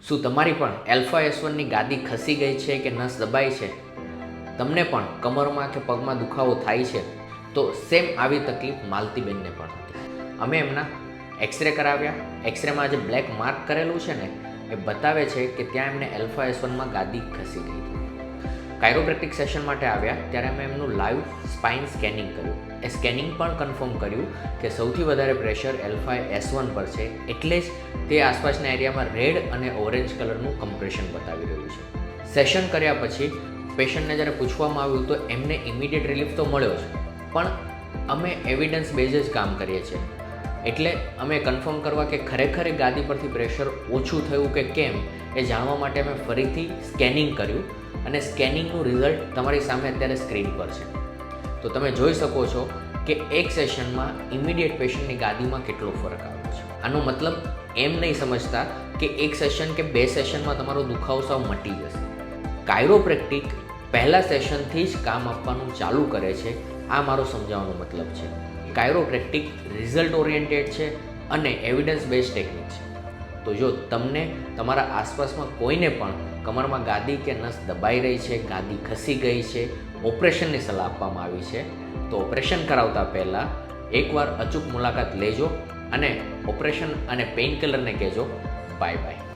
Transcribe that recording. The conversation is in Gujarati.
શું તમારી પણ એલ્ફા S1ની ગાદી ખસી ગઈ છે કે નસ દબાઈ છે? તમને પણ કમરમાં કે પગમાં દુખાવો થાય છે? તો સેમ આવી તકલીફ માલતીબેનને પણ હતી. અમે એમના એક્સરે કરાવ્યા. એક્સરેમાં જે બ્લેક માર્ક કરેલું છે ને એ બતાવે છે કે ત્યાં એમને એલ્ફા S1માં ગાદી ખસી ગઈ હતી. કાયરોપ્રેક્ટિક સેશન માટે આવ્યા ત્યારે અમે એમનું લાઈવ સ્પાઇન સ્કેનિંગ કર્યું. એ સ્કેનિંગ પણ કન્ફર્મ કર્યું કે સૌથી વધારે પ્રેશર એલ્ફા S1 પર છે, એટલે જ તે આસપાસના એરિયામાં રેડ અને ઓરેન્જ કલરનું કમ્પ્રેશન બતાવી રહ્યું છે. સેશન કર્યા પછી પેશન્ટને જ્યારે પૂછવામાં આવ્યું તો એમને ઇમિડિયેટ રિલીફ તો મળ્યો છે, પણ અમે એવિડન્સ બેઝ જ કામ કરીએ છીએ. એટલે અમે કન્ફર્મ કરવા કે ખરેખર ગાદી પરથી પ્રેશર ઓછું થયું કે કેમ એ જાણવા માટે અમે ફરીથી સ્કેનિંગ કર્યું અને સ્કેનિંગનું રિઝલ્ટ તમારી સામે અત્યારે સ્ક્રીન પર છે. તો તમે જોઈ શકો છો કે એક સેશનમાં ઇમિડિયેટ પેશન્ટની ગાદીમાં કેટલો ફરક આવ્યો છે. આનો મતલબ એમ નહીં સમજતા કે એક સેશન કે 2 સેશનમાં તમારો દુખાવો સાવ મટી જશે. કાયરોપ્રેક્ટિક પહેલા સેશનથી જ કામ આપવાનું ચાલુ કરે છે. આ મારો સમજાવવાનો મતલબ છે. કાયરોપ્રેક્ટિક રિઝલ્ટ ઓરિએન્ટેડ છે અને એવિડન્સ બેઝ ટેકનિક છે. તો જો તમને તમારા આસપાસમાં કોઈને પણ કમરમાં ગાદી કે નસ દબાઈ રહી છે, ગાદી ખસી ગઈ છે, ઓપરેશનની સલાહ આપવામાં આવી છે, તો ઓપરેશન કરાવતા પહેલાં એકવાર અચૂક મુલાકાત લેજો અને ઓપરેશન અને પેઇન કિલરને કહેજો બાય બાય.